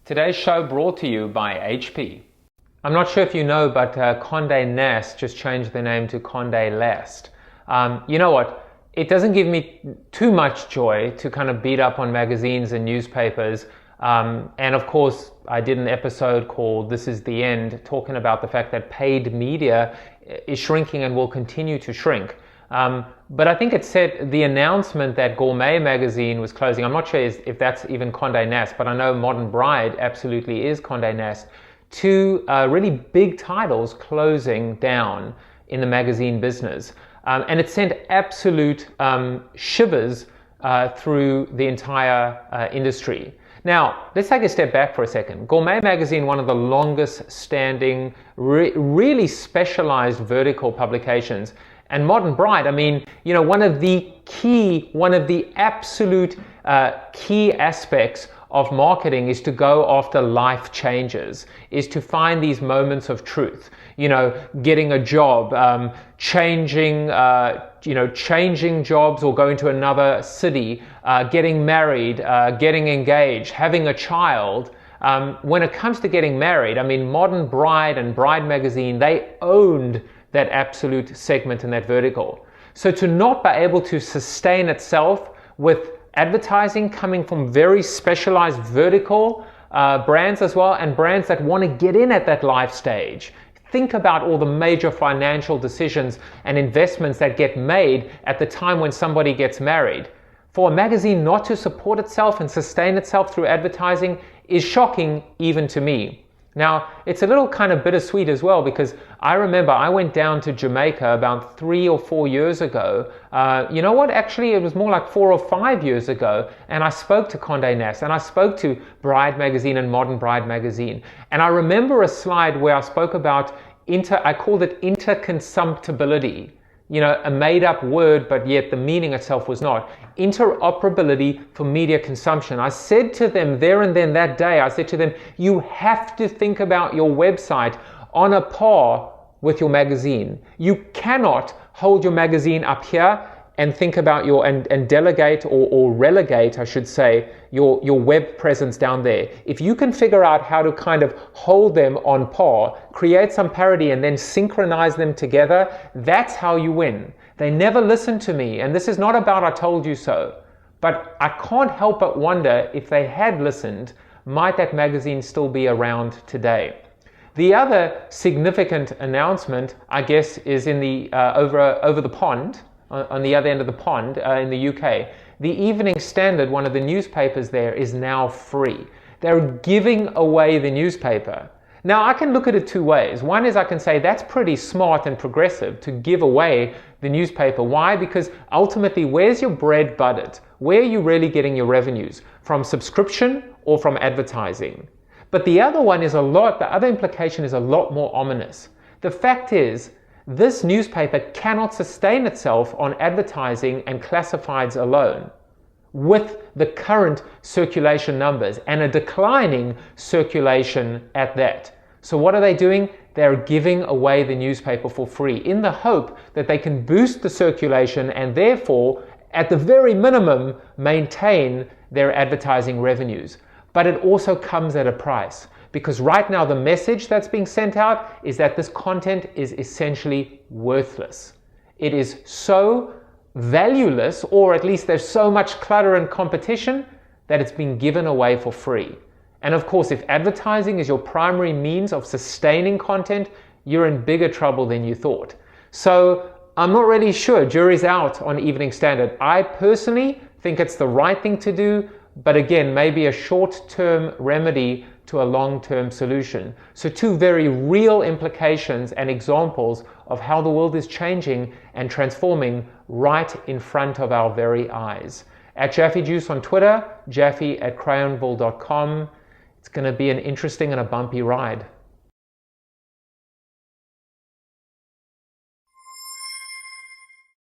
Today's show brought to you by HP. I'm not sure if you know, but Conde Nast just changed their name to Conde Last. You know what? It doesn't give me too much joy to kind of beat up on magazines and newspapers. And of course, I did an episode called This Is the End, talking about the fact that paid media is shrinking and will continue to shrink. But I think it said the announcement that Gourmet magazine was closing. I'm not sure if that's even Conde Nast, but I know Modern Bride absolutely is Conde Nast. Two really big titles closing down in the magazine business. And it sent absolute shivers through the entire industry. Now, let's take a step back for a second. Gourmet magazine, one of the longest standing, really specialized vertical publications. And Modern Bride, I mean, you know, one of the absolute key aspects of marketing is to go after life changes, is to find these moments of truth. You know, getting a job, changing jobs or going to another city, getting married, getting engaged, having a child. When it comes to getting married, I mean, Modern Bride and Bride magazine, they owned that absolute segment in that vertical. So to not be able to sustain itself with advertising coming from very specialized vertical brands as well, and brands that want to get in at that life stage. Think about all the major financial decisions and investments that get made at the time when somebody gets married. For a magazine not to support itself and sustain itself through advertising is shocking even to me. Now, it's a little kind of bittersweet as well, because I remember I went down to Jamaica about 3 or 4 years ago. You know what? Actually, it was more like 4 or 5 years ago. And I spoke to Conde Nast and I spoke to Bride magazine and Modern Bride magazine. And I remember a slide where I spoke about I called it interconsumptibility. You know, a made up word, but yet the meaning itself was not. Interoperability for media consumption. I said to them there and then that day, I said to them, you have to think about your website on a par with your magazine. You cannot hold your magazine up here and think about and delegate or relegate, I should say, your web presence down there. If you can figure out how to kind of hold them on par, create some parity and then synchronize them together, that's how you win. They never listened to me, and this is not about I told you so, but I can't help but wonder if they had listened, might that magazine still be around today? The other significant announcement, I guess, is in the over the pond, on the other end of the pond in the UK. The Evening Standard, one of the newspapers there, is now free. They're giving away the newspaper. Now, I can look at it two ways. One is I can say that's pretty smart and progressive to give away the newspaper. Why? Because ultimately, where's your bread buttered? Where are you really getting your revenues? From subscription or from advertising? But the other implication is a lot more ominous. The fact is, this newspaper cannot sustain itself on advertising and classifieds alone with the current circulation numbers and a declining circulation at that. So what are they doing? They're giving away the newspaper for free in the hope that they can boost the circulation and therefore, at the very minimum, maintain their advertising revenues. But it also comes at a price. Because right now the message that's being sent out is that this content is essentially worthless. It is so valueless, or at least there's so much clutter and competition that it's being given away for free. And of course, if advertising is your primary means of sustaining content, you're in bigger trouble than you thought. So I'm not really sure. Jury's out on Evening Standard. I personally think it's the right thing to do, but again, maybe a short-term remedy to a long-term solution. So two very real implications and examples of how the world is changing and transforming right in front of our very eyes. At Jaffe Juice on Twitter, Jaffe@crayonville.com. It's going to be an interesting and a bumpy ride.